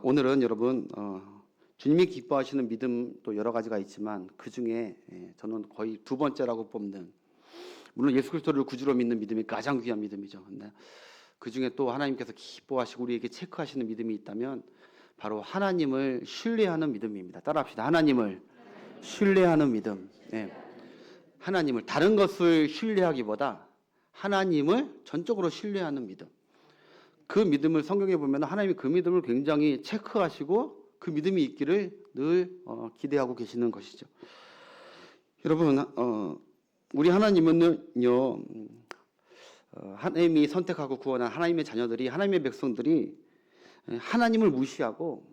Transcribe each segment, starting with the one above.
오늘은 여러분 주님이 기뻐하시는 믿음 또 여러 가지가 있지만 그 중에 저는 거의 두 번째라고 뽑는, 물론 예수 그리스도를 구주로 믿는 믿음이 가장 귀한 믿음이죠. 근데 그 중에 또 하나님께서 기뻐하시고 우리에게 체크하시는 믿음이 있다면 바로 하나님을 신뢰하는 믿음입니다. 따라합시다. 하나님을 신뢰하는 믿음. 하나님을, 다른 것을 신뢰하기보다 하나님을 전적으로 신뢰하는 믿음. 그 믿음을 성경에 보면 하나님이 그 믿음을 굉장히 체크하시고 그 믿음이 있기를 늘 기대하고 계시는 것이죠. 여러분, 우리 하나님은요, 하나님이 선택하고 구원한 하나님의 자녀들이, 하나님의 백성들이 하나님을 무시하고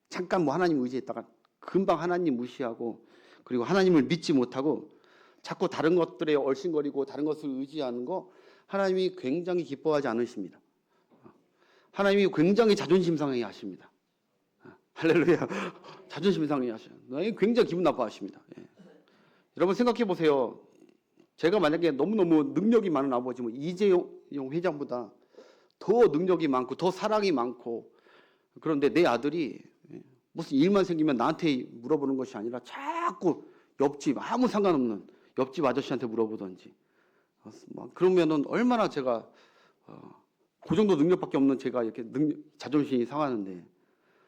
잠깐 하나님 의지했다가 금방 하나님 무시하고 그리고 하나님을 믿지 못하고 자꾸 다른 것들에 얼씬거리고 다른 것을 의지하는 거 하나님이 굉장히 기뻐하지 않으십니다. 하나님이 굉장히 자존심 상해 하십니다. 할렐루야. 자존심 상해 하셔요. 굉장히 기분 나빠하십니다. 여러분 생각해 보세요. 제가 만약에 너무너무 능력이 많은 아버지면 이재용 회장보다 더 능력이 많고 더 사랑이 많고, 그런데 내 아들이 무슨 일만 생기면 나한테 물어보는 것이 아니라 자꾸 옆집, 아무 상관없는 옆집 아저씨한테 물어보던지, 그러면은 얼마나 제가 그 정도 능력밖에 없는 제가 이렇게 자존심이 상하는데,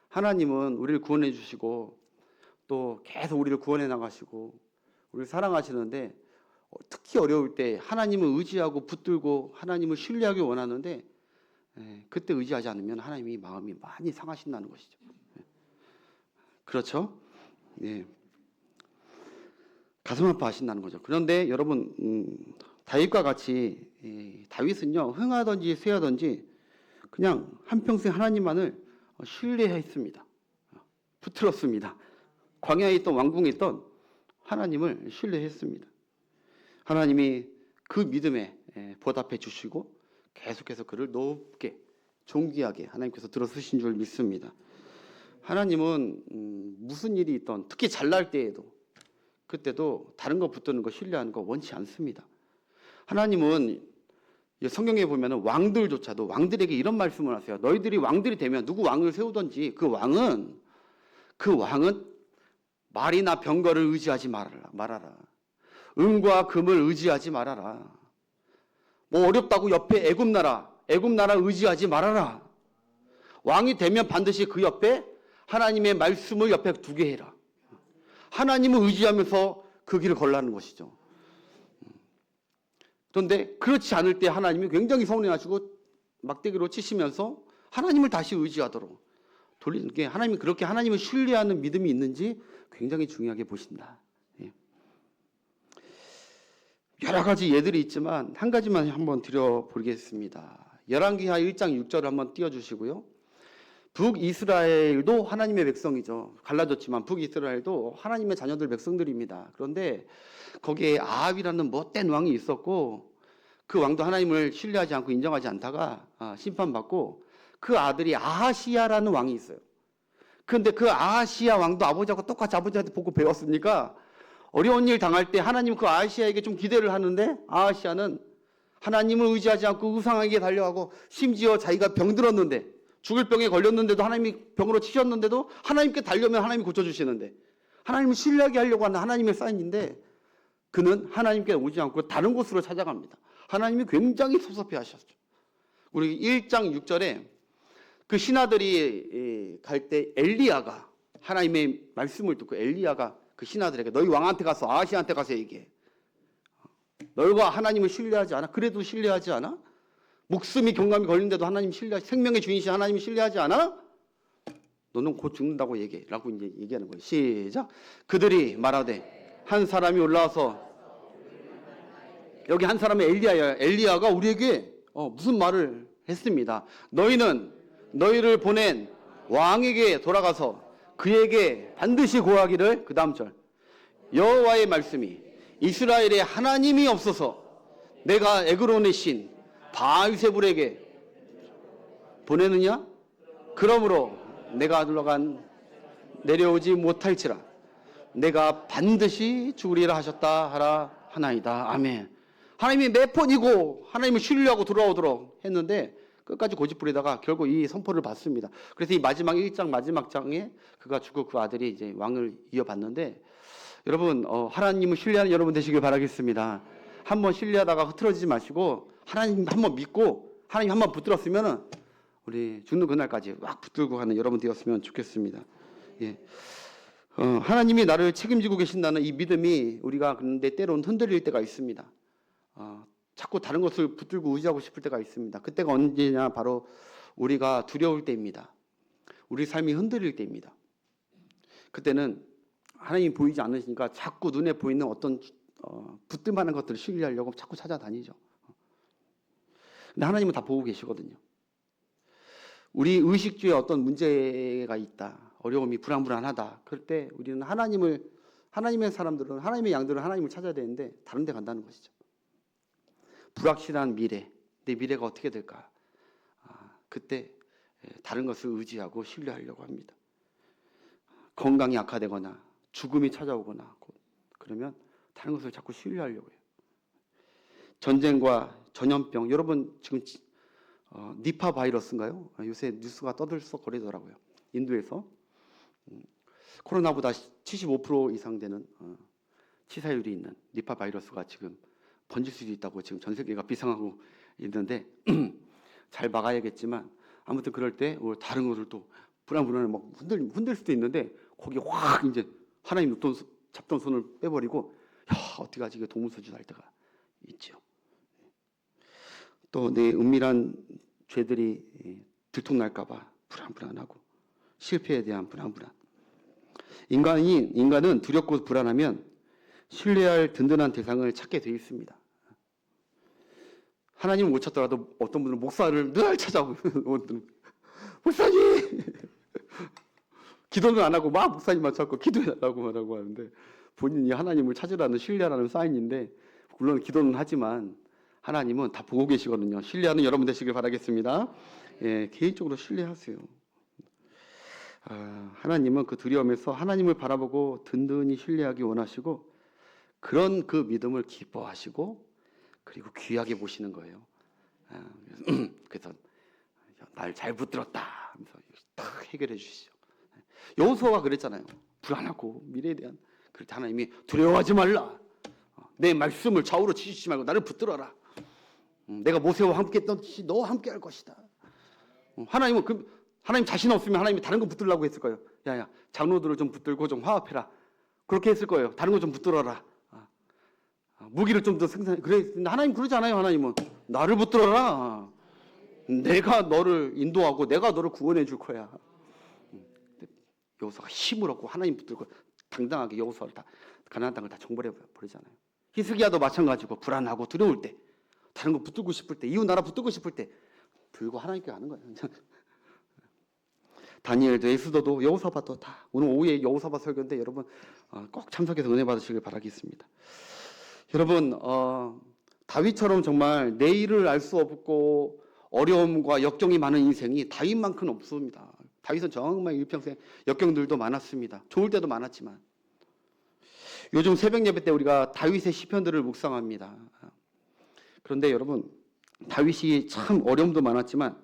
하나님은 우리를 구원해 주시고 또 계속 우리를 구원해 나가시고 우리를 사랑하시는데, 특히 어려울 때 하나님을 의지하고 붙들고 하나님을 신뢰하기 원하는데 그때 의지하지 않으면 하나님이 마음이 많이 상하신다는 것이죠. 그렇죠? 가슴 아파하신다는 거죠. 그런데 여러분, 다윗과 같이 다윗은요, 흥하든지 쇠하든지 그냥 한평생 하나님만을 신뢰했습니다. 붙들었습니다. 광야에 있던 왕궁에 있던 하나님을 신뢰했습니다. 하나님이 그 믿음에 보답해 주시고 계속해서 그를 높게 존귀하게 하나님께서 들어쓰신 줄 믿습니다. 하나님은 무슨 일이 있던, 특히 잘날 때에도 그때도 다른 거 붙드는 거 신뢰하는 거 원치 않습니다. 하나님은 성경에 보면 왕들조차도 왕들에게 이런 말씀을 하세요. 너희들이 왕들이 되면 누구 왕을 세우든지 그 왕은 말이나 병거를 의지하지 말아라. 은과 금을 의지하지 말아라. 뭐 어렵다고 옆에 애굽 나라 의지하지 말아라. 왕이 되면 반드시 그 옆에 하나님의 말씀을 옆에 두게 해라. 하나님을 의지하면서 그 길을 걸라는 것이죠. 그런데 그렇지 않을 때 하나님이 굉장히 서운해하시고 막대기로 치시면서 하나님을 다시 의지하도록 돌리는 게, 하나님이 그렇게 하나님을 신뢰하는 믿음이 있는지 굉장히 중요하게 보신다. 여러 가지 예들이 있지만 한 가지만 한번 드려보겠습니다. 열왕기하 1장 6절을 한번 띄워주시고요. 북이스라엘도 하나님의 백성이죠. 갈라졌지만 북이스라엘도 하나님의 자녀들 백성들입니다. 그런데 거기에 아합이라는 못된 왕이 있었고, 그 왕도 하나님을 신뢰하지 않고 인정하지 않다가 심판받고, 그 아들이 아하시야라는 왕이 있어요. 그런데 그 아하시야 왕도 아버지하고 똑같이 아버지한테 보고 배웠으니까 어려운 일 당할 때 하나님 그 아하시야에게 좀 기대를 하는데, 아하시야는 하나님을 의지하지 않고 우상에게 달려가고, 심지어 자기가 병들었는데, 죽을 병에 걸렸는데도 하나님이 병으로 치셨는데도 하나님께 달려면 하나님이 고쳐주시는데, 하나님을 신뢰하게 하려고 하는 하나님의 사인인데, 그는 하나님께 오지 않고 다른 곳으로 찾아갑니다. 하나님이 굉장히 섭섭해 하셨죠. 우리 1장 6절에 그 신하들이 갈 때 엘리야가 하나님의 말씀을 듣고, 엘리야가 그 신하들에게 너희 왕한테 가서, 아하시아한테 가서 얘기해. 너희가 하나님을 신뢰하지 않아? 그래도 신뢰하지 않아? 목숨이 경감이 걸린데도 하나님 신뢰하지, 생명의 주인이신 하나님을 신뢰하지 않아? 너는 곧 죽는다고 얘기해. 라고 이제 얘기하는 거예요. 시작. 그들이 말하되 한 사람이 올라와서, 여기 한 사람의 엘리야예요. 엘리야가 우리에게 무슨 말을 했습니다. 너희는 너희를 보낸 왕에게 돌아가서 그에게 반드시 고하기를, 그 다음 절, 여호와의 말씀이 이스라엘에 하나님이 없어서 내가 에그론의 신 바알세불에게 보내느냐? 그러므로 내가 내려오지 못할지라 내가 반드시 죽으리라 하셨다 하라 하나이다. 아멘. 하나님이 몇 번이고 하나님을 신뢰하고 돌아오도록 했는데 끝까지 고집부리다가 결국 이 선포를 받습니다. 그래서 이 마지막 1장 마지막 장에 그가 죽고 그 아들이 이제 왕을 이어받는데, 여러분 하나님을 신뢰하는 여러분 되시길 바라겠습니다. 한번 신뢰하다가 흐트러지지 마시고 하나님 한번 믿고 하나님 한번 붙들었으면은 우리 죽는 그날까지 막 붙들고 가는 여러분 되었으면 좋겠습니다. 예. 하나님이 나를 책임지고 계신다는 이 믿음이 우리가 그런데 때로는 흔들릴 때가 있습니다. 자꾸 다른 것을 붙들고 의지하고 싶을 때가 있습니다. 그때가 언제냐? 바로 우리가 두려울 때입니다. 우리 삶이 흔들릴 때입니다. 그때는 하나님이 보이지 않으시니까 자꾸 눈에 보이는 어떤 붙들만한 것들을 신뢰하려고 자꾸 찾아다니죠. 근데 하나님은 다 보고 계시거든요. 우리 의식주에 어떤 문제가 있다, 어려움이 불안불안하다, 그럴 때 우리는 하나님의 사람들은, 하나님의 양들은 하나님을 찾아야 되는데 다른 데 간다는 것이죠. 불확실한 미래, 내 미래가 어떻게 될까? 그때 다른 것을 의지하고 신뢰하려고 합니다. 건강이 악화되거나 죽음이 찾아오거나 그러면 다른 것을 자꾸 신뢰하려고 해요. 전쟁과 전염병, 여러분 지금 니파 바이러스인가요? 요새 뉴스가 떠들썩거리더라고요. 인도에서 코로나보다 75% 이상 되는 치사율이 있는 니파 바이러스가 지금 번질 수도 있다고 지금 전 세계가 비상하고 있는데 잘 막아야겠지만, 아무튼 그럴 때 다른 것을 또 불안불안해 막 흔들 수도 있는데, 거기 확 이제 하나님 잡던 손을 빼버리고 어떻게 하지? 이게 동물서주 날 때가 있죠. 또 내 은밀한 죄들이 들통날까봐 불안불안하고, 실패에 대한 불안불안. 인간은 두렵고 불안하면 신뢰할 든든한 대상을 찾게 돼 있습니다. 하나님을 못 찾더라도 어떤 분은 목사를 늘 찾아오고, 목사님! 기도는 안 하고 막 목사님만 찾고 기도해달라고 말하고 하는데, 본인이 하나님을 찾으라는 신뢰라는 사인인데, 물론 기도는 하지만 하나님은 다 보고 계시거든요. 신뢰하는 여러분 되시길 바라겠습니다. 예, 개인적으로 신뢰하세요. 하나님은 그 두려움에서 하나님을 바라보고 든든히 신뢰하기 원하시고, 그런 그 믿음을 기뻐하시고 그리고 귀하게 보시는 거예요. 그래서 날 잘 붙들었다 하면서 딱 해결해 주시죠. 여호수아가 그랬잖아요. 불안하고 미래에 대한, 그럴 때 하나님이 두려워하지 말라, 내 말씀을 좌우로 치시지 말고 나를 붙들어라, 내가 모세와 함께 했듯이 너와 함께 할 것이다. 하나님은 하나님 자신 없으면 하나님이 다른 거 붙들라고 했을 거예요. 야야, 장로들을 좀 붙들고 좀 화합해라, 그렇게 했을 거예요. 다른 거 좀 붙들어라, 무기를 좀 더 생산해. 그래, 하나님 그러지 않아요. 하나님은 나를 붙들어라, 내가 너를 인도하고 내가 너를 구원해 줄 거야. 여호수아가 힘을 얻고 하나님 붙들고 당당하게 여호수아를 다 가나안 땅을 다 정벌해 버리잖아요. 히스기야도 마찬가지고, 불안하고 두려울 때, 다른 거 붙들고 싶을 때, 이웃 나라 붙들고 싶을 때 들고 하나님께 가는 거예요. 다니엘도 에스더도 여호사밧도 다, 오늘 오후에 여호사밧 설교인데 여러분 꼭 참석해서 은혜 받으시길 바라겠습니다. 여러분 다윗처럼 정말 내일을 알 수 없고 어려움과 역경이 많은 인생이 다윗만큼 없습니다. 다윗은 정말 일평생 역경들도 많았습니다. 좋을 때도 많았지만. 요즘 새벽 예배 때 우리가 다윗의 시편들을 묵상합니다. 그런데 여러분, 다윗이 참 어려움도 많았지만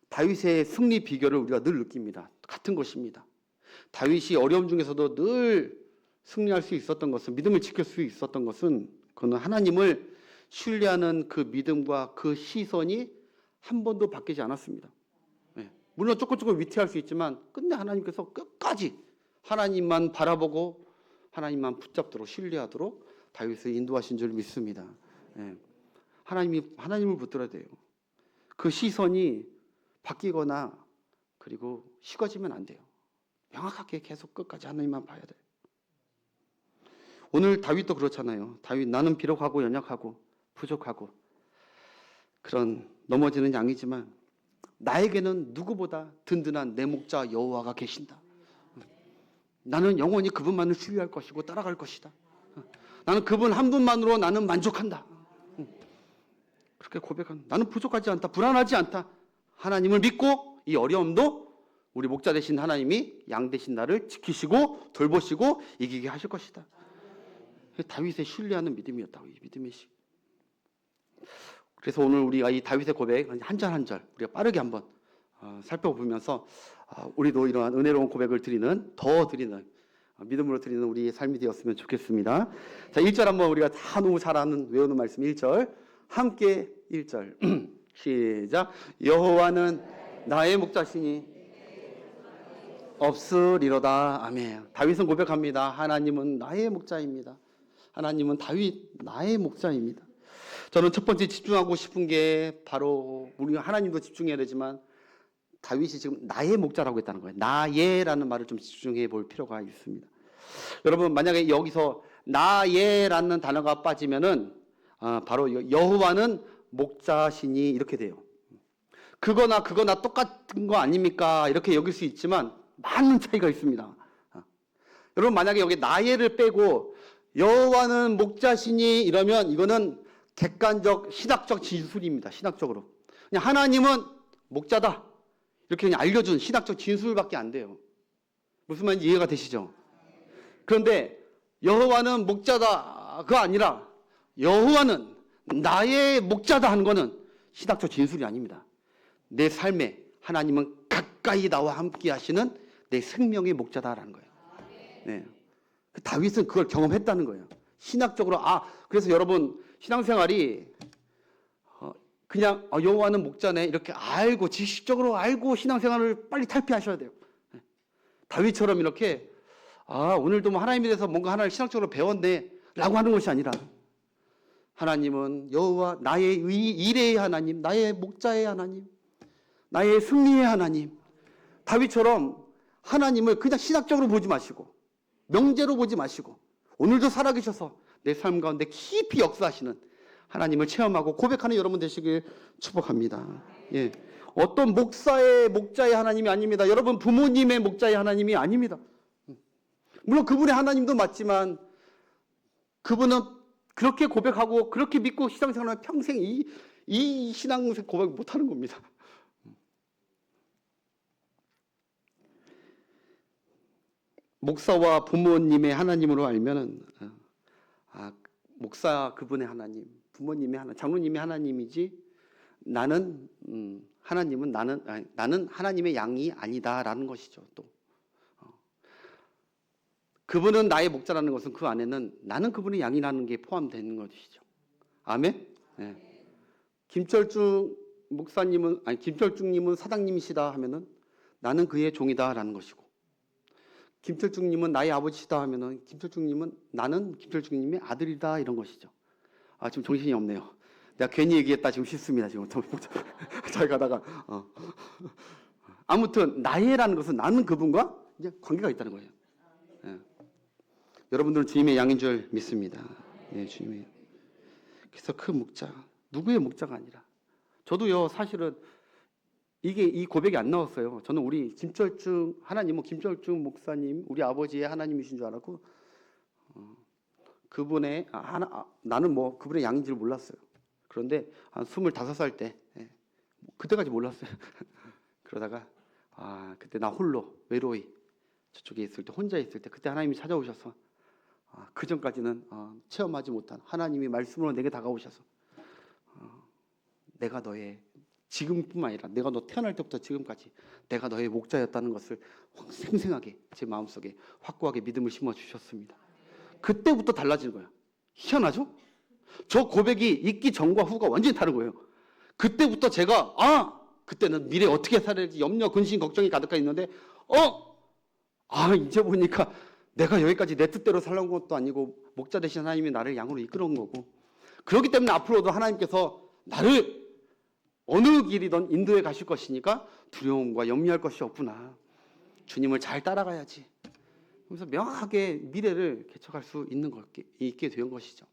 다윗의 승리 비결을 우리가 늘 느낍니다. 같은 것입니다. 다윗이 어려움 중에서도 늘 승리할 수 있었던 것은, 믿음을 지킬 수 있었던 것은, 그는 하나님을 신뢰하는 그 믿음과 그 시선이 한 번도 바뀌지 않았습니다. 물론 조금 위태할 수 있지만 끝내 하나님께서 끝까지 하나님만 바라보고 하나님만 붙잡도록, 신뢰하도록 다윗을 인도하신 줄 믿습니다. 하나님을 붙들어야 돼요. 그 시선이 바뀌거나 그리고 식어지면 안 돼요. 명확하게 계속 끝까지 하나님만 봐야 돼요. 오늘 다윗도 그렇잖아요. 다윗, 나는 비록 하고 연약하고 부족하고 그런 넘어지는 양이지만 나에게는 누구보다 든든한 내 목자 여호와가 계신다. 나는 영원히 그분만을 신뢰할 것이고 따라갈 것이다. 나는 그분 한 분만으로 나는 만족한다. 그렇게 고백한, 나는 부족하지 않다, 불안하지 않다. 하나님을 믿고 이 어려움도 우리 목자 되신 하나님이 양 되신 나를 지키시고 돌보시고 이기게 하실 것이다. 다윗의 신뢰하는 믿음이었다고, 이 믿음의 시. 그래서 오늘 우리가 이 다윗의 고백 한 절 한 절 우리가 빠르게 한번 살펴보면서 우리도 이러한 은혜로운 고백을 더 드리는 믿음으로 드리는 우리의 삶이 되었으면 좋겠습니다. 자, 1절 한번 우리가 다 너무 잘 아는 외우는 말씀 1절 함께 1절 시작. 여호와는 나의 목자시니 없으리로다. 아멘. 다윗은 고백합니다. 하나님은 나의 목자입니다. 하나님은 다윗 나의 목자입니다. 저는 첫 번째 집중하고 싶은 게 바로 우리 하나님도 집중해야 되지만 다윗이 지금 나의 목자라고 했다는 거예요. 나의라는 말을 좀 집중해 볼 필요가 있습니다. 여러분 만약에 여기서 나의라는 단어가 빠지면은 바로 여호와는 목자시니 이렇게 돼요. 그거나 똑같은 거 아닙니까? 이렇게 여길 수 있지만 많은 차이가 있습니다. 여러분 만약에 여기 나의를 빼고 여호와는 목자시니 이러면 이거는 객관적 신학적 진술입니다. 신학적으로 그냥 하나님은 목자다 이렇게 그냥 알려준 신학적 진술밖에 안 돼요. 무슨 말인지 이해가 되시죠? 그런데 여호와는 목자다가 아니라 여호와는 나의 목자다 하는 거는 신학적 진술이 아닙니다. 내 삶에 하나님은 가까이 나와 함께 하시는 내 생명의 목자다라는 거예요. 네. 다윗은 그걸 경험했다는 거예요. 신학적으로 그래서 여러분 신앙생활이 그냥 여호와는 목자네 이렇게 알고 지식적으로 알고 신앙생활을 빨리 탈피하셔야 돼요. 네. 다윗처럼 이렇게 오늘도 뭐 하나님에 대해서 뭔가 하나를 신학적으로 배웠네 라고 하는 것이 아니라 하나님은 여호와 나의 일의 하나님, 나의 목자의 하나님, 나의 승리의 하나님. 다윗처럼 하나님을 그냥 신학적으로 보지 마시고 명제로 보지 마시고 오늘도 살아계셔서 내 삶 가운데 깊이 역사하시는 하나님을 체험하고 고백하는 여러분 되시길 축복합니다. 예. 어떤 목자의 하나님이 아닙니다. 여러분 부모님의 목자의 하나님이 아닙니다. 물론 그분의 하나님도 맞지만 그분은 그렇게 고백하고 그렇게 믿고 신앙생활하면 평생 이 신앙생 고백 못하는 겁니다. 목사와 부모님의 하나님으로 알면은 목사 그분의 하나님, 부모님의 하나님, 장로님의 하나님이지 나는 하나님은 나는 하나님의 양이 아니다라는 것이죠. 또 그분은 나의 목자라는 것은 그 안에는 나는 그분의 양이라는 게 포함되는 것이죠. 아멘. 네. 김철중 사장님이시다 하면은 나는 그의 종이다라는 것이고. 김철중님은 나의 아버지시다 하면은 나는 김철중님의 아들이다 이런 것이죠. 지금 정신이 없네요. 내가 괜히 얘기했다 지금 싶습니다. 지금 잘 가다가 아무튼 나의라는 것은 나는 그분과 이제 관계가 있다는 거예요. 예. 여러분들은 주님의 양인 줄 믿습니다. 예, 주님의. 그래서 그 목자 누구의 목자가 아니라 저도요 사실은 이 고백이 안 나왔어요. 저는 우리 하나님은 김철중 목사님, 우리 아버지의 하나님이신 줄 알았고, 그분의, 나는 뭐 그분의 양인 줄 몰랐어요. 그런데 한 25살 때, 그때까지 몰랐어요. 그러다가, 그때 나 홀로, 외로이, 저쪽에 있을 때, 혼자 있을 때, 그때 하나님이 찾아오셔서, 그 전까지는 체험하지 못한 하나님이 말씀으로 내게 다가오셔서, 내가 너의 지금뿐만 아니라 내가 너 태어날 때부터 지금까지 내가 너의 목자였다는 것을 생생하게 제 마음속에 확고하게 믿음을 심어주셨습니다. 그때부터 달라지는 거예요. 희한하죠? 저 고백이 있기 전과 후가 완전히 다른 거예요. 그때부터 제가 그때는 미래 어떻게 살아야 할지 염려, 근심, 걱정이 가득해 있는데 이제 보니까 내가 여기까지 내 뜻대로 살아온 것도 아니고 목자 되신 하나님이 나를 양으로 이끌어온 거고 그렇기 때문에 앞으로도 하나님께서 나를 어느 길이든 인도해 가실 것이니까 두려움과 염려할 것이 없구나. 주님을 잘 따라가야지. 그래서 명확하게 미래를 개척할 수 있게 된 것이죠.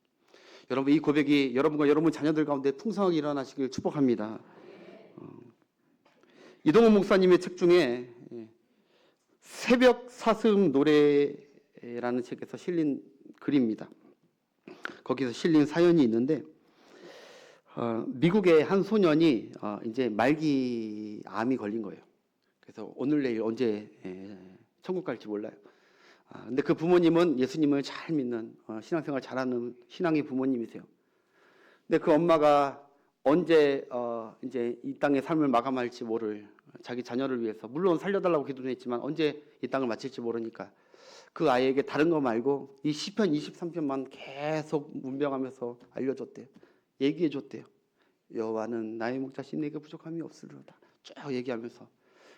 여러분 이 고백이 여러분과 여러분 자녀들 가운데 풍성하게 일어나시길 축복합니다. 이동훈 목사님의 책 중에 새벽 사슴 노래라는 책에서 실린 글입니다. 거기서 실린 사연이 있는데 미국의 한 소년이 이제 말기 암이 걸린 거예요. 그래서 오늘 내일 언제 천국 갈지 몰라요. 근데 그 부모님은 예수님을 잘 믿는 신앙생활 잘하는 신앙의 부모님이세요. 근데 그 엄마가 언제 이제 이 땅의 삶을 마감할지 모를 자기 자녀를 위해서 물론 살려달라고 기도는 했지만 언제 이 땅을 마칠지 모르니까 그 아이에게 다른 거 말고 이 시편 23편만 계속 문병하면서 알려줬대요. 얘기해줬대요. 여호와는 나의 목자신 내게 부족함이 없으리로다. 쭉 얘기하면서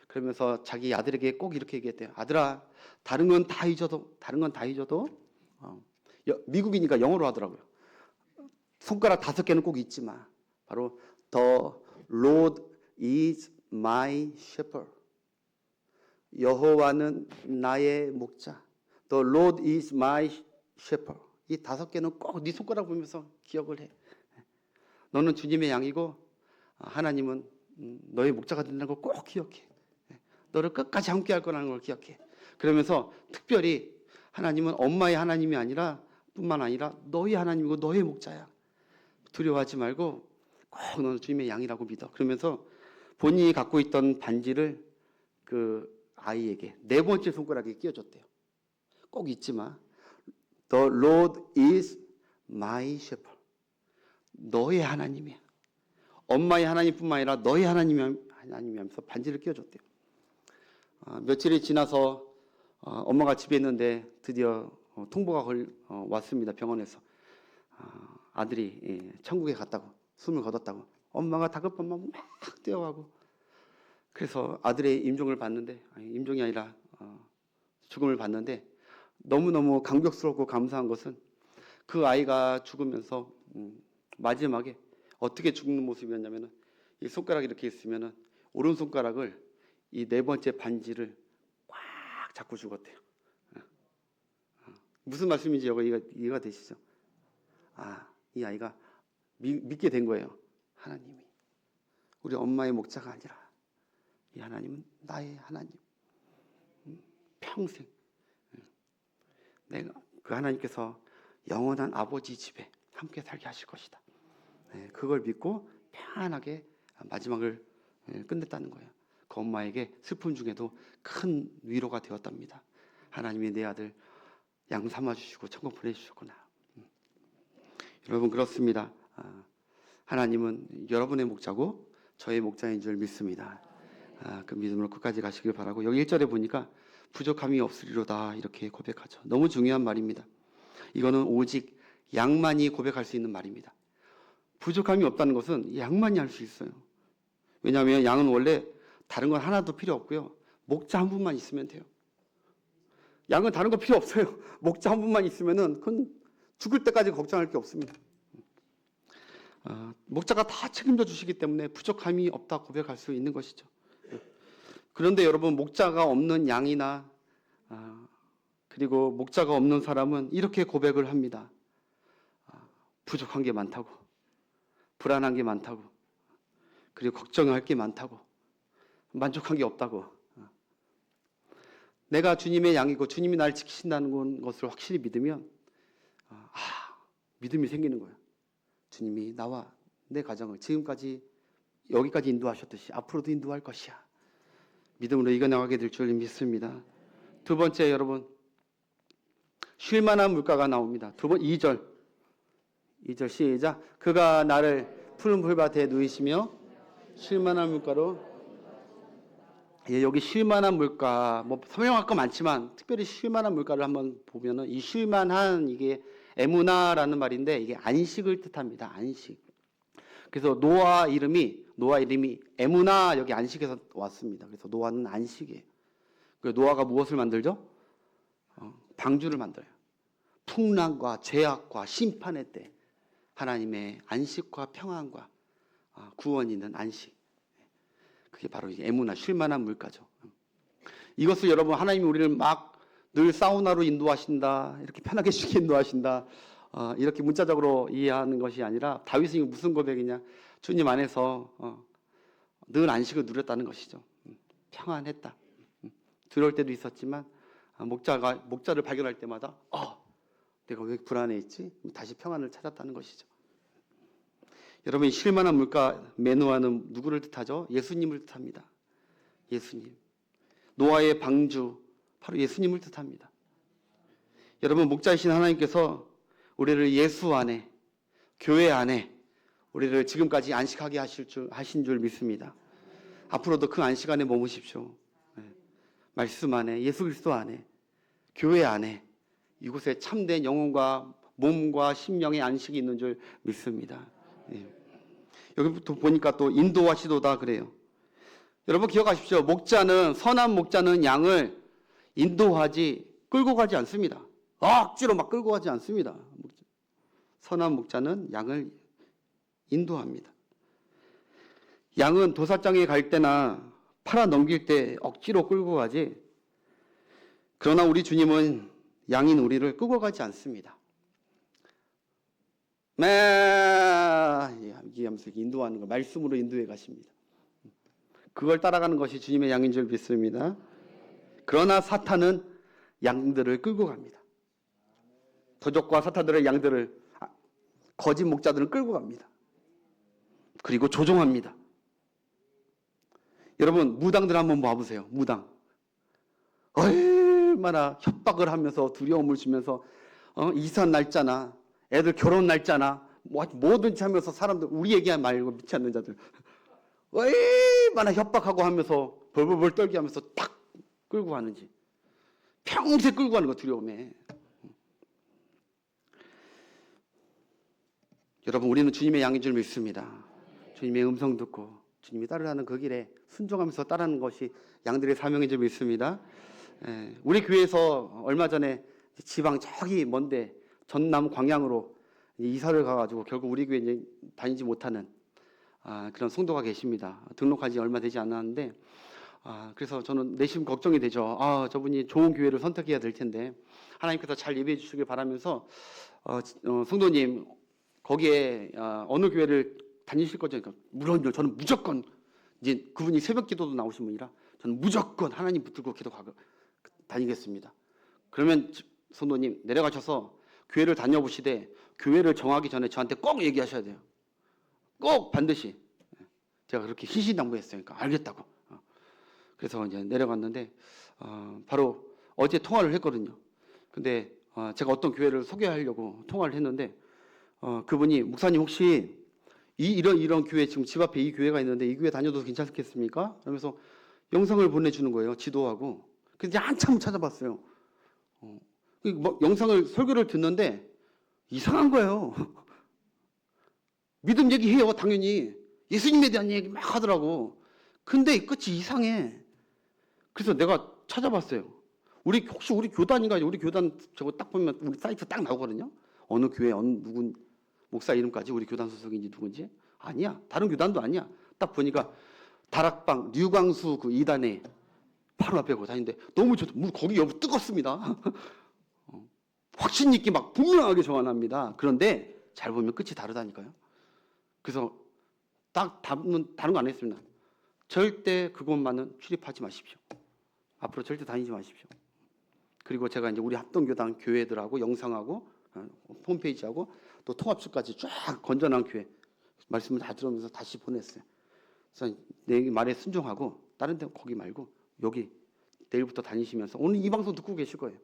그러면서 자기 아들에게 꼭 이렇게 얘기했대요. 아들아, 다른 건 다 잊어도 미국이니까 영어로 하더라고요. 손가락 5개는 꼭 잊지 마. 바로 The Lord is my shepherd. 여호와는 나의 목자. The Lord is my shepherd. 이 5개는 꼭 네 손가락 보면서 기억을 해. 너는 주님의 양이고 하나님은 너의 목자가 된다는 걸 꼭 기억해. 너를 끝까지 함께 할 거라는 걸 기억해. 그러면서 특별히 하나님은 엄마의 하나님이 아니라 뿐만 아니라 너의 하나님이고 너의 목자야. 두려워하지 말고 꼭 너는 주님의 양이라고 믿어. 그러면서 본인이 갖고 있던 반지를 그 아이에게 4번째 손가락에 끼워줬대요. 꼭 잊지 마. The Lord is my shepherd. 너의 하나님이야. 엄마의 하나님뿐만 아니라 너의 하나님이면서 반지를 끼워줬대요. 며칠이 지나서 엄마가 집에 있는데 드디어 통보가 왔습니다. 병원에서 아들이 천국에 갔다고, 숨을 거뒀다고. 엄마가 다급한 마음 막 뛰어가고 그래서 아들의 임종을 봤는데 임종이 아니라 죽음을 봤는데 너무너무 감격스럽고 감사한 것은 그 아이가 죽으면서 마지막에 어떻게 죽는 모습이었냐면은 이 손가락이 이렇게 있으면은 오른손가락을 이 4번째 반지를 꽉 잡고 죽었대요. 무슨 말씀인지 이해가 되시죠? 이 아이가 믿게 된 거예요. 하나님이 우리 엄마의 목자가 아니라 이 하나님은 나의 하나님. 평생 내가 그 하나님께서 영원한 아버지 집에 함께 살게 하실 것이다. 그걸 믿고 편안하게 마지막을 끝냈다는 거예요. 그 엄마에게 슬픔 중에도 큰 위로가 되었답니다. 하나님이 내 아들 양 삼아 주시고 천국 보내주셨구나. 여러분 그렇습니다. 하나님은 여러분의 목자고 저의 목자인 줄 믿습니다. 그 믿음으로 끝까지 가시길 바라고 여기 1절에 보니까 부족함이 없으리로다 이렇게 고백하죠. 너무 중요한 말입니다. 이거는 오직 양만이 고백할 수 있는 말입니다. 부족함이 없다는 것은 양만이 할 수 있어요. 왜냐하면 양은 원래 다른 건 하나도 필요 없고요. 목자 한 분만 있으면 돼요. 양은 다른 거 필요 없어요. 목자 한 분만 있으면은 그건 죽을 때까지 걱정할 게 없습니다. 목자가 다 책임져 주시기 때문에 부족함이 없다 고백할 수 있는 것이죠. 그런데 여러분 목자가 없는 양이나 그리고 목자가 없는 사람은 이렇게 고백을 합니다. 부족한 게 많다고, 불안한 게 많다고, 그리고 걱정할 게 많다고, 만족한 게 없다고. 내가 주님의 양이고 주님이 날 지키신다는 것을 확실히 믿으면 믿음이 생기는 거예요. 주님이 나와 내 가정을 지금까지 여기까지 인도하셨듯이 앞으로도 인도할 것이야. 믿음으로 이겨나가게 될 줄 믿습니다. 두 번째 여러분 쉴만한 물가가 나옵니다. 2절 시작. 그가 나를 푸른 풀밭에 누이시며 쉴만한 물가로 여기 쉴만한 물가 뭐 설명할 거 많지만 특별히 쉴만한 물가를 한번 보면은 이 쉴만한 이게 에무나라는 말인데 이게 안식을 뜻합니다. 안식. 그래서 노아 이름이 에무나 여기 안식에서 왔습니다. 그래서 노아는 안식이에요. 그래서 노아가 무엇을 만들죠? 방주를 만들어요. 풍랑과 죄악과 심판의 때 하나님의 안식과 평안과 구원이 있는 안식. 그게 바로 에무나 쉴만한 물가죠. 이것을 여러분 하나님이 우리를 막 늘 사우나로 인도하신다, 이렇게 편하게 쉬게 인도하신다, 이렇게 문자적으로 이해하는 것이 아니라 다윗이 무슨 고백이냐? 주님 안에서 늘 안식을 누렸다는 것이죠. 평안했다. 두려울 때도 있었지만 목자를 발견할 때마다 내가 왜 불안해했지? 다시 평안을 찾았다는 것이죠. 여러분 이 쉴만한 물가 메누아는 누구를 뜻하죠? 예수님을 뜻합니다. 예수님. 노아의 방주 바로 예수님을 뜻합니다. 여러분 목자이신 하나님께서 우리를 예수 안에 교회 안에 우리를 지금까지 안식하게 하신 줄 믿습니다. 앞으로도 그 안식 안에 머무십시오. 말씀 안에, 예수 그리스도 안에, 교회 안에, 이곳에 참된 영혼과 몸과 심령의 안식이 있는 줄 믿습니다. 여기부터 보니까 또 인도하시도다 그래요. 여러분 기억하십시오. 선한 목자는 양을 인도하지 끌고 가지 않습니다. 억지로 막 끌고 가지 않습니다. 선한 목자는 양을 인도합니다. 양은 도살장에 갈 때나 팔아 넘길 때 억지로 끌고 가지, 그러나 우리 주님은 양인 우리를 끌고 가지 않습니다. 이게 하면서 인도하는 거, 말씀으로 인도해 가십니다. 그걸 따라가는 것이 주님의 양인 줄 믿습니다. 그러나 사탄은 양들을 끌고 갑니다. 도적과 사탄들의 양들을, 거짓 목자들은 끌고 갑니다. 그리고 조종합니다. 여러분 무당들 한번 봐보세요. 무당 얼마나 협박을 하면서 두려움을 주면서 이사 날짜나 애들 결혼 날짜나 뭐든지 하면서 사람들, 우리 얘기 말고 믿지 않는 자들 얼마나 협박하고 하면서 벌벌벌 떨게 하면서 탁 끌고 가는지, 평생 끌고 가는 거 두려움에. 여러분 우리는 주님의 양인 줄 믿습니다. 주님의 음성 듣고 주님이 따르라는 그 길에 순종하면서 따르는 것이 양들의 사명인 줄 믿습니다. 우리 교회에서 얼마 전에 지방 저기 먼데 전남 광양으로 이사를 가가지고 결국 우리 교회 이제 다니지 못하는 그런 성도가 계십니다. 등록한 지 얼마 되지 않았는데, 그래서 저는 내심 걱정이 되죠. 저분이 좋은 교회를 선택해야 될 텐데 하나님께서 잘 예배해 주시길 바라면서 성도님 거기에 어느 교회를 다니실 거죠? 그러니까 물론요, 저는 무조건, 이제 그분이 새벽 기도도 나오신 분이라 저는 무조건 하나님 붙들고 기도하고 다니겠습니다. 그러면 성도님 내려가셔서 교회를 다녀보시되 교회를 정하기 전에 저한테 꼭 얘기하셔야 돼요. 꼭 반드시. 제가 그렇게 신신당부했어요. 그러니까 알겠다고. 그래서 이제 내려갔는데 바로 어제 통화를 했거든요. 근데 제가 어떤 교회를 소개하려고 통화를 했는데 그분이 목사님 혹시 이런 교회, 지금 집 앞에 이 교회가 있는데 이 교회 다녀도 괜찮겠습니까? 그러면서 영상을 보내주는 거예요. 지도하고. 그래서 한참 찾아봤어요. 영상을, 설교를 듣는데 이상한 거예요. 믿음 얘기해요, 당연히. 예수님에 대한 얘기 막 하더라고. 근데 끝이 이상해. 그래서 내가 찾아봤어요. 혹시 우리 교단인가? 우리 교단 저거 딱 보면 우리 사이트 딱 나오거든요. 어느 교회, 누군 목사 이름까지, 우리 교단 소속인지 누군지. 아니야. 다른 교단도 아니야. 딱 보니까 다락방 류광수 그 2단에 바로 앞에 거 다니는데 너무 좋다. 거기 여기 뜨겁습니다. 확신 있게 막 분명하게 정한합니다. 그런데 잘 보면 끝이 다르다니까요. 그래서 딱 다른 거 안 했습니다. 절대 그것만은 출입하지 마십시오. 앞으로 절대 다니지 마십시오. 그리고 제가 이제 우리 합동교단 교회들하고 영상하고 홈페이지하고 또 통합수까지 쫙 건전한 교회 말씀을 다 들으면서 다시 보냈어요. 그래서 내 말에 순종하고 다른 데 거기 말고 여기 내일부터 다니시면서 오늘 이 방송 듣고 계실 거예요.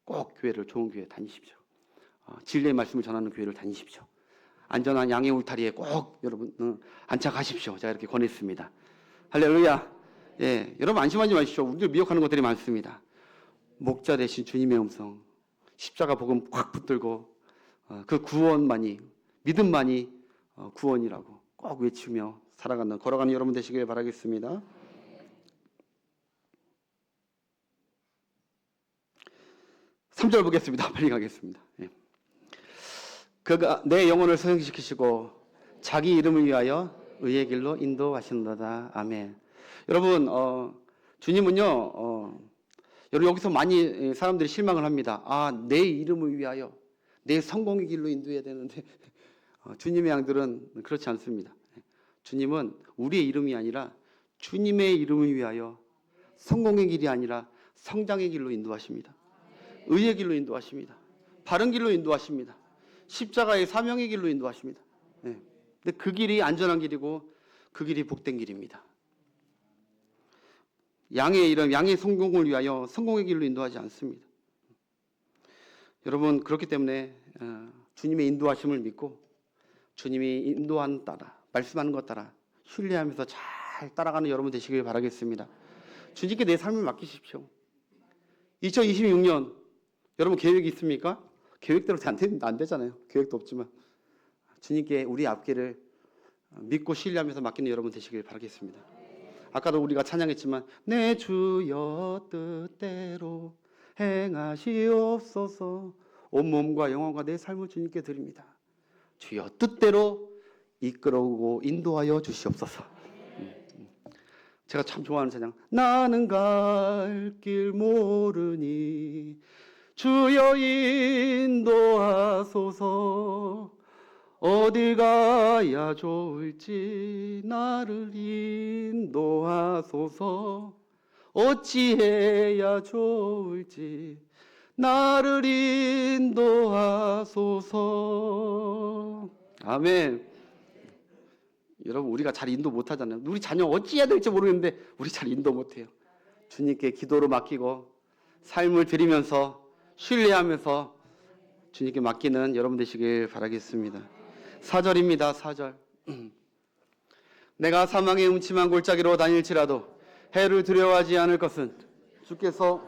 꼭 교회를, 좋은 교회 다니십시오. 진리의 말씀을 전하는 교회를 다니십시오. 안전한 양의 울타리에 꼭 여러분 안착하십시오. 제가 이렇게 권했습니다. 할렐루야. 여러분 안심하지 마십시오. 우리를 미혹하는 것들이 많습니다. 목자 대신 주님의 음성, 십자가 복음 확 붙들고 그 구원만이, 믿음만이 구원이라고 꼭 외치며 걸어가는 여러분 되시길 바라겠습니다. 3절 보겠습니다. 빨리 가겠습니다. 그가 내 영혼을 소생시키시고 자기 이름을 위하여 의의 길로 인도하신도다. 아멘. 여러분 주님은요 여러분 여기서 많이 사람들이 실망을 합니다. 내 이름을 위하여, 내 성공의 길로 인도해야 되는데 주님의 양들은 그렇지 않습니다. 주님은 우리의 이름이 아니라 주님의 이름을 위하여 성공의 길이 아니라 성장의 길로 인도하십니다. 의의 길로 인도하십니다. 바른 길로 인도하십니다. 십자가의 사명의 길로 인도하십니다. 근데 그 길이 안전한 길이고 그 길이 복된 길입니다. 양의 이름, 양의 성공을 위하여 성공의 길로 인도하지 않습니다. 여러분 그렇기 때문에 주님의 인도하심을 믿고 주님이 인도하는 따라, 말씀하는 것 따라 신뢰하면서 잘 따라가는 여러분 되시길 바라겠습니다. 주님께 내 삶을 맡기십시오. 2026년 여러분 계획이 있습니까? 계획대로 안 되잖아요. 계획도 없지만 주님께 우리 앞길을 믿고 신뢰하면서 맡기는 여러분 되시길 바라겠습니다. 아까도 우리가 찬양했지만 내 주여 뜻대로 행하시옵소서, 온몸과 영혼과 내 삶을 주님께 드립니다. 주여 뜻대로 이끌어오고 인도하여 주시옵소서. 제가 참 좋아하는 찬양, 나는 갈 길 모르니 주여 인도하소서, 어딜 가야 좋을지 나를 인도하소서, 어찌해야 좋을지 나를 인도하소서. 아멘. 여러분, 우리가 잘 인도 못하잖아요. 우리 자녀 어찌해야 될지 모르겠는데 우리 잘 인도 못해요. 주님께 기도로 맡기고 삶을 드리면서 신뢰하면서 주님께 맡기는 여러분 되시길 바라겠습니다. 4절입니다. 4절. 내가 사망의 음침한 골짜기로 다닐지라도 해를 두려워하지 않을 것은 주께서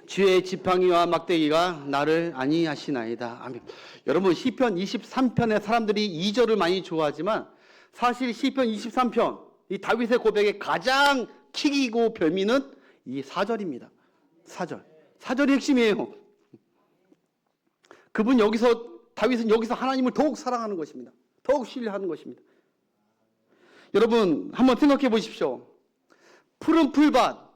주의 지팡이와 막대기가 나를 안위하시나이다. 아멘. 여러분, 시편 23편의 사람들이 2절을 많이 좋아하지만 사실 시편 23편, 이 다윗의 고백의 가장 킥이고 별미는 이 4절입니다. 4절. 4절이 핵심이에요. 다윗은 여기서 하나님을 더욱 사랑하는 것입니다. 더욱 신뢰하는 것입니다. 여러분, 한번 생각해 보십시오. 푸른 풀밭,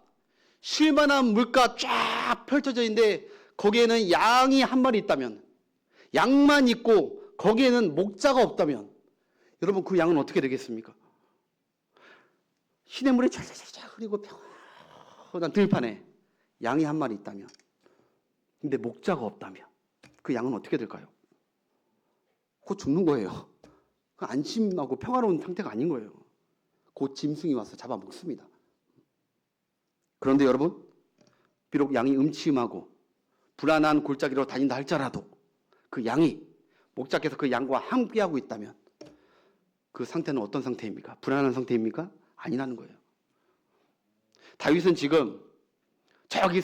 쉴만한 물가 쫙 펼쳐져 있는데 거기에는 양이 한 마리 있다면, 양만 있고 거기에는 목자가 없다면 여러분, 그 양은 어떻게 되겠습니까? 시냇물이 쫙쫙쫙 흐르고 평온한 들판에 양이 한 마리 있다면, 근데 목자가 없다면 그 양은 어떻게 될까요? 곧 죽는 거예요. 안심하고 평화로운 상태가 아닌 거예요. 곧 짐승이 와서 잡아먹습니다. 그런데 여러분, 비록 양이 음침하고 불안한 골짜기로 다닌다 할지라도 그 양이, 목자께서 그 양과 함께하고 있다면 그 상태는 어떤 상태입니까? 불안한 상태입니까? 아니라는 거예요. 다윗은 지금 저기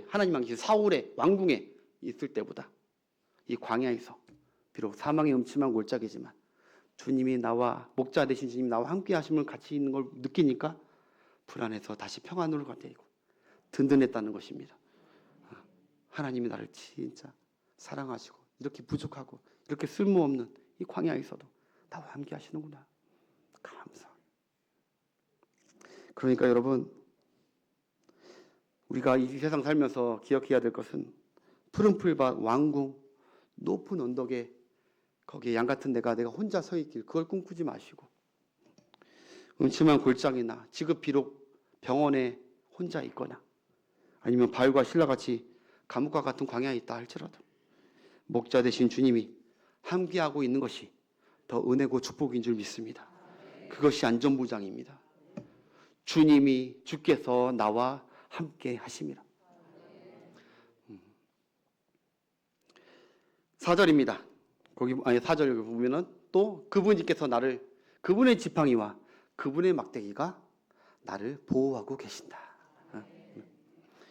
하나님 왕이신 사울의 왕궁에 있을 때보다 이 광야에서 비록 사망의 음침한 골짜기지만 주님이 나와, 목자 되신 주님이 나와 함께 하심을 같이 있는 걸 느끼니까 불안해서 다시 평안으로 되고 든든했다는 것입니다. 하나님이 나를 진짜 사랑하시고 이렇게 부족하고 이렇게 쓸모없는 이 광야에서도 나와 함께 하시는구나. 감사. 그러니까 여러분, 우리가 이 세상 살면서 기억해야 될 것은 푸른 풀밭, 왕궁, 높은 언덕에 거기에 양 같은 내가 혼자 서 있길, 그걸 꿈꾸지 마시고, 음침한 골짜기나 지금 비록 병원에 혼자 있거나 아니면 바울과 신라같이 감옥과 같은 광야에 있다 할지라도 목자 되신 주님이 함께하고 있는 것이 더 은혜고 축복인 줄 믿습니다. 그것이 안전보장입니다. 주께서 나와 함께 하심이라. 4절입니다. 4절 보면은 또 그분께서 그분의 지팡이와 그분의 막대기가 나를 보호하고 계신다.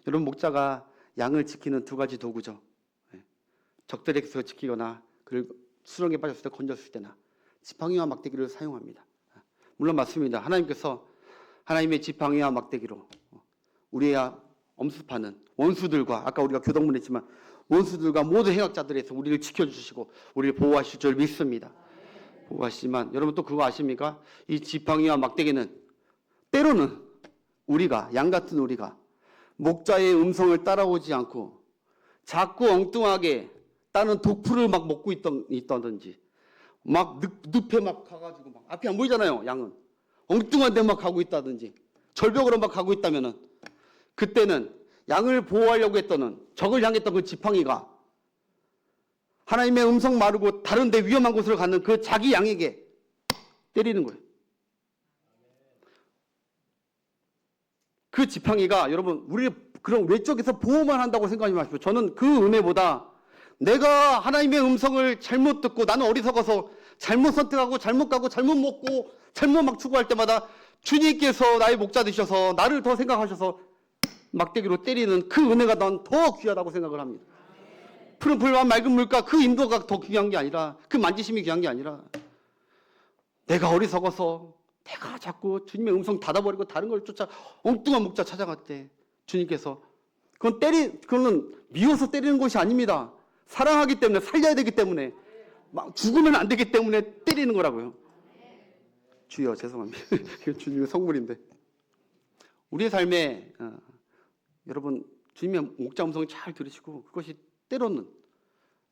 여러분, 목자가 양을 지키는 두 가지 도구죠. 적들에게서 지키거나 그를 수렁에 빠졌을 때 건졌을 때나 지팡이와 막대기를 사용합니다. 물론 맞습니다. 하나님께서 하나님의 지팡이와 막대기로 우리의 엄습하는 원수들과, 아까 우리가 교동문 했지만 원수들과 모든 행악자들에서 우리를 지켜주시고 우리를 보호하실 줄 믿습니다. 보호하시지만 여러분, 또 그거 아십니까? 이 지팡이와 막대기는 때로는 우리가, 양 같은 우리가 목자의 음성을 따라오지 않고 자꾸 엉뚱하게 다른 독풀을 막 먹고 있다든지 막 늪에 막 가가지고 막 앞이 안 보이잖아요. 양은 엉뚱한 데 막 가고 있다든지 절벽으로 막 가고 있다면은, 그때는 양을 보호하려고 했던, 적을 향했던 그 지팡이가 하나님의 음성 마르고 다른 데 위험한 곳으로 가는 그 자기 양에게 때리는 거예요. 그 지팡이가 여러분, 우리를 그런 외적에서 보호만 한다고 생각하지 마십시오. 저는 그 은혜보다 내가 하나님의 음성을 잘못 듣고 나는 어리석어서 잘못 선택하고 잘못 가고 잘못 먹고 잘못 막 추구할 때마다 주님께서 나의 목자 되셔서 나를 더 생각하셔서 막대기로 때리는 그 은혜가 난 더 귀하다고 생각을 합니다. 푸른 풀과 맑은 물가 그 인도가 더 귀한 게 아니라, 그 만지심이 귀한 게 아니라, 내가 어리석어서 내가 자꾸 주님의 음성 닫아버리고 다른 걸 쫓아 엉뚱한 목자 찾아갔대. 주님께서 그거는 미워서 때리는 것이 아닙니다. 사랑하기 때문에, 살려야 되기 때문에, 막 죽으면 안 되기 때문에 때리는 거라고요. 주여 죄송합니다. 주님의 성물인데. 우리의 삶에 여러분 주님의 목자 음성을 잘 들으시고 그것이 때로는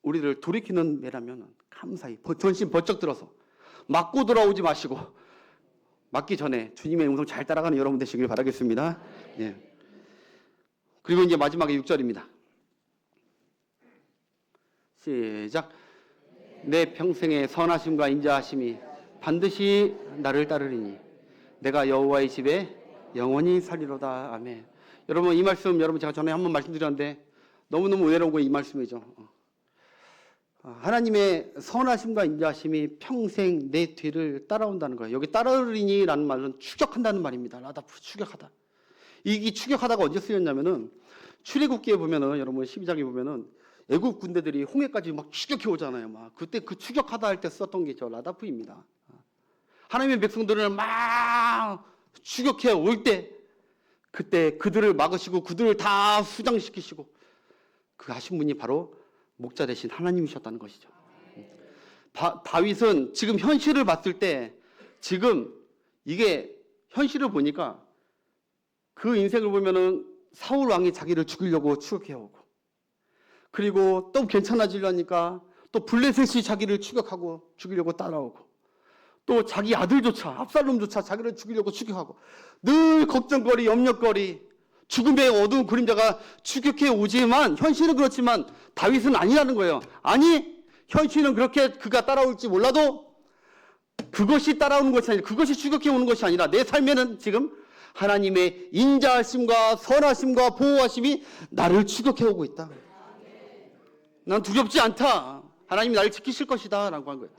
우리를 돌이키는 매라면 감사히 전신 번쩍 들어서 맞고 돌아오지 마시고 맞기 전에 주님의 음성 잘 따라가는 여러분 되시길 바라겠습니다. 예. 그리고 이제 마지막에 6절입니다. 시작. 내 평생의 선하심과 인자하심이 반드시 나를 따르리니 내가 여호와의 집에 영원히 살리로다. 아멘. 여러분 이 말씀 여러분 제가 전에 한번 말씀드렸는데 너무너무 은혜로운 거 이 말씀이죠. 하나님의 선하심과 인자하심이 평생 내 뒤를 따라온다는 거예요. 여기 따르리니라는 말은 추격한다는 말입니다. 라다프 추격하다. 이 추격하다가 언제 쓰였냐면은 출애굽기에 보면은 여러분 12장에 보면은 애굽 군대들이 홍해까지 막 추격해 오잖아요. 막 그때 그 추격하다 할 때 썼던 게 저 라다프입니다. 하나님의 백성들을 막 추격해 올 때 그때 그들을 막으시고 그들을 다 수장시키시고 그 하신 분이 바로 목자 대신 하나님이셨다는 것이죠. 다윗은 지금 현실을 봤을 때 지금 이게 현실을 보니까 그 인생을 보면은 사울 왕이 자기를 죽이려고 추격해 오고 그리고 또 괜찮아지려니까 또 블레셋이 자기를 추격하고 죽이려고 따라오고 또 자기 아들조차 압살롬조차 자기를 죽이려고 추격하고 늘 걱정거리 염려거리 죽음의 어두운 그림자가 추격해 오지만 현실은 그렇지만 다윗은 아니라는 거예요. 아니 현실은 그렇게 그가 따라올지 몰라도 그것이 따라오는 것이 아니라 그것이 추격해 오는 것이 아니라 내 삶에는 지금 하나님의 인자하심과 선하심과 보호하심이 나를 추격해 오고 있다. 난 두렵지 않다. 하나님이 나를 지키실 것이다 라고 한 거예요.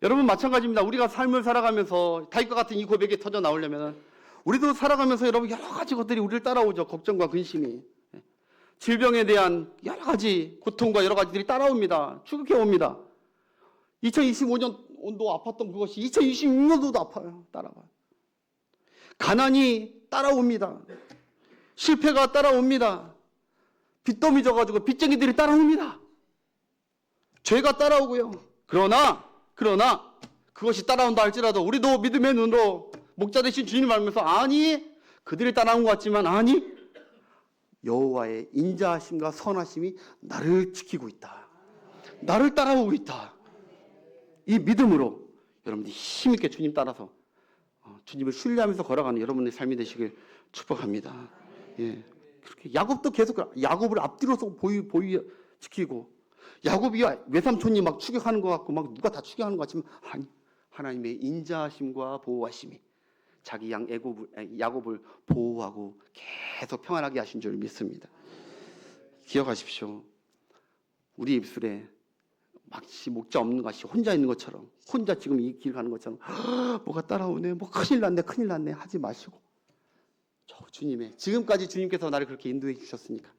여러분 마찬가지입니다. 우리가 삶을 살아가면서 다윗과 같은 이 고백이 터져 나오려면 우리도 살아가면서 여러분 여러 가지 것들이 우리를 따라오죠. 걱정과 근심이. 질병에 대한 여러 가지 고통과 여러 가지들이 따라옵니다. 추격해 옵니다. 2025년도 아팠던 그것이 2026년도도 아파요. 따라와요. 가난이 따라옵니다. 실패가 따라옵니다. 빚더미 져가지고 빚쟁이들이 따라옵니다. 죄가 따라오고요. 그러나 그것이 따라온다 할지라도 우리도 믿음의 눈으로 목자 되신 주님을 알면서 아니 그들이 따라온 것 같지만 아니 여호와의 인자하심과 선하심이 나를 지키고 있다. 나를 따라오고 있다. 이 믿음으로 여러분들이 힘있게 주님 따라서 주님을 신뢰하면서 걸어가는 여러분의 삶이 되시길 축복합니다. 예. 그렇게 야곱도 계속 야곱을 앞뒤로서 지키고 야곱이 외삼촌이 막 추격하는 것 같고 막 누가 다 추격하는 것 같지만 아니 하나님의 인자하심과 보호하심이 자기 양 야곱을 보호하고 계속 평안하게 하신 줄 믿습니다. 기억하십시오. 우리 입술에 마치 목자 없는 것이 혼자 있는 것처럼 혼자 지금 이 길 가는 것처럼 뭐가 따라오네 뭐 큰일 났네 하지 마시고 저 주님의 지금까지 주님께서 나를 그렇게 인도해 주셨으니까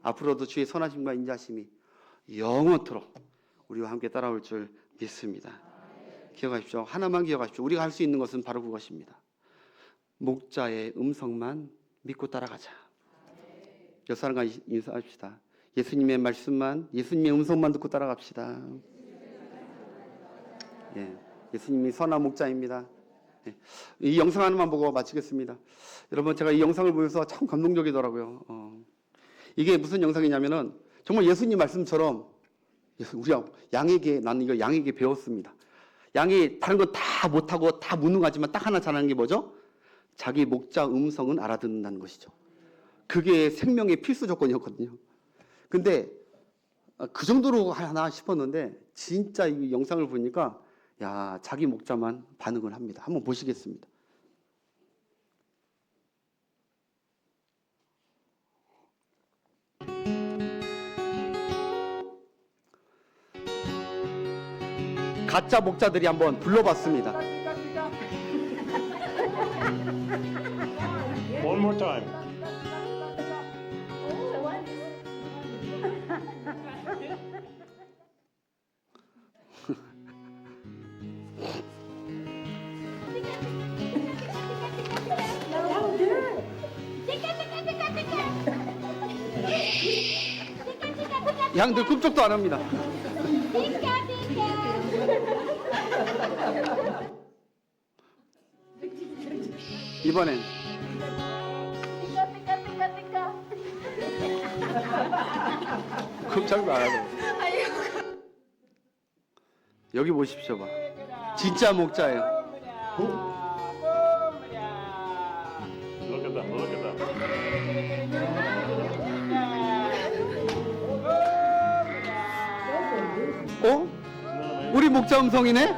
앞으로도 주의 선하심과 인자하심이 영원토록 우리와 함께 따라올 줄 믿습니다. 기억하십시오. 하나만 기억하십시오. 우리가 할 수 있는 것은 바로 그것입니다. 목자의 음성만 믿고 따라가자. 옆 사람과 인사합시다. 예수님의 말씀만, 예수님의 음성만 듣고 따라갑시다. 예, 예수님이 선한 목자입니다. 예, 이 영상 하나만 보고 마치겠습니다. 여러분 제가 이 영상을 보면서 참 감동적이더라고요. 이게 무슨 영상이냐면은 정말 예수님 말씀처럼 우리가 양에게 나는 이거 양에게 배웠습니다. 양이 다른 건 다 못하고 다 무능하지만 딱 하나 잘하는 게 뭐죠? 자기 목자 음성은 알아듣는다는 것이죠. 그게 생명의 필수 조건이었거든요. 근데 그 정도로 하나 싶었는데 진짜 이 영상을 보니까 야 자기 목자만 반응을 합니다. 한번 보시겠습니다. 가짜 목자들이 한번 불러봤습니다. One more time. 양들 꿈쩍도 안 합니다. 이번엔 꿈쩍도 안 하고. 여기 보십시오 봐. 진짜 목자예요. Look at them. Look at them. 어? 우리 목자 음성이네?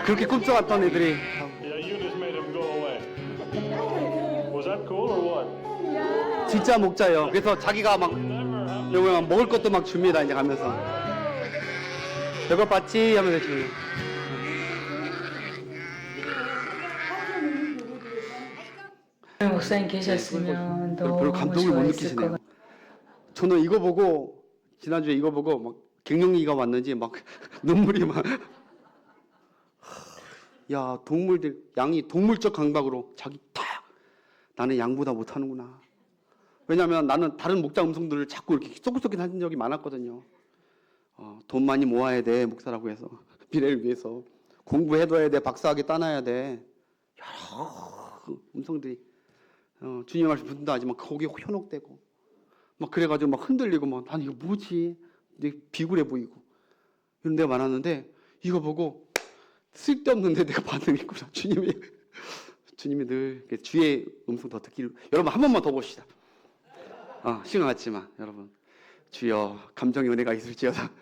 그렇게 꿈쩍았던 애들이 Yeah, you just made him go away. Was that cool or what? 진짜 목자예요. 그래서 자기가 막 Never have 여기 막 먹을 것도 막 줍니다. 이제 가면서 저거 봤지? 하면서 지금 목사님 계셨으면 별로 너무 감동을 못 좋아했을 것 느끼시네요. 같아요. 저는 이거 보고 지난주에 이거 보고 막 갱년기가 왔는지 막 눈물이 막 야, 동물들 양이 동물적 강박으로 자기 탁 나는 양보다 못하는구나. 왜냐하면 나는 다른 목자 음성들을 자꾸 이렇게 쏘글쏘글 하는 적이 많았거든요. 돈 많이 모아야 돼 목사라고 해서 미래를 위해서 공부해둬야 돼 박사학위 따놔야 돼 여러 음성들이 주님 말씀 듣는다 하지만 거기에 현혹되고 막 그래가지고 막 흔들리고 막 난 이거 뭐지 비굴해 보이고 이런 데가 많았는데 이거 보고 쓸데없는데 내가 반응했구나. 주님이 늘 이렇게 주의 음성 더 듣기를. 여러분 한 번만 더 봅시다. 시간 같지만 여러분 주여 감정의 은혜가 있을지어다.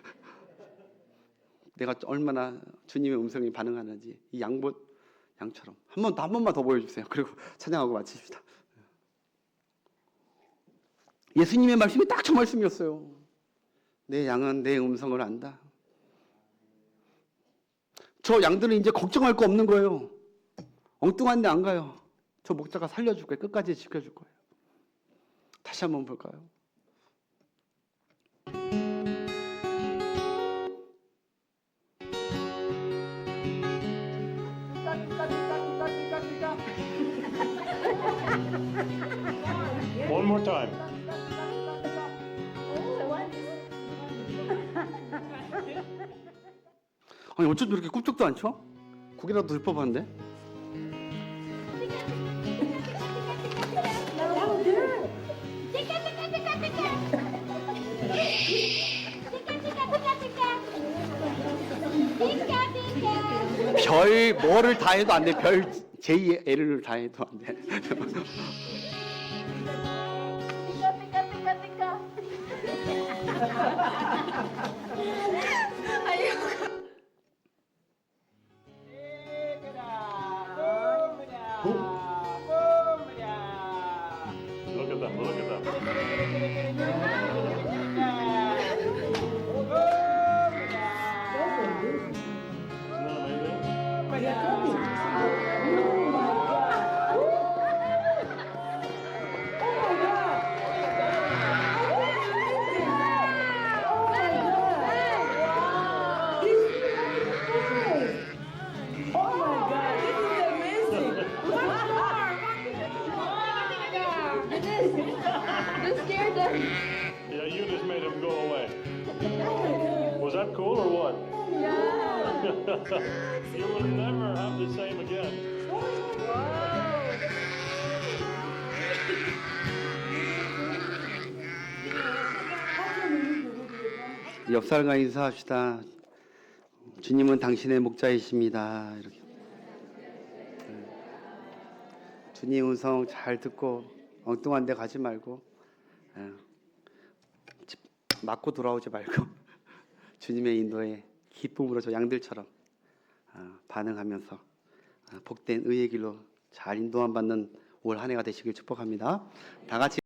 내가 얼마나 주님의 음성에 반응하는지 이 양처럼 한 번만 더 보여주세요. 그리고 찬양하고 마칩시다. 예수님의 말씀이 딱 저 말씀이었어요. 내 양은 내 음성을 안다. 저 양들은 이제 걱정할 거 없는 거예요. 엉뚱한 데 안 가요. 저 목자가 살려줄 거예요. 끝까지 지켜줄 거예요. 다시 한번 볼까요? One more time. 아니 어쩜 이렇게 꿈쩍도 안 쳐? 고개라도 들 법한데? 별 뭐를 다 해도 안 돼. 별 JL을 다 해도 안 돼. Look at them. Look at them. Isn't that amazing? Yeah, you just made him go away. Was that cool or what? You will never have the same again. 옆 사람과 인사합시다. 주님은 당신의 목자이십니다. 이렇게. 주님 음성 잘 듣고 엉뚱한 데 가지 말고 맞고 돌아오지 말고 주님의 인도에 기쁨으로 저 양들처럼 반응하면서 복된 의의 길로 잘 인도함 받는 올 한 해가 되시길 축복합니다. 다 같이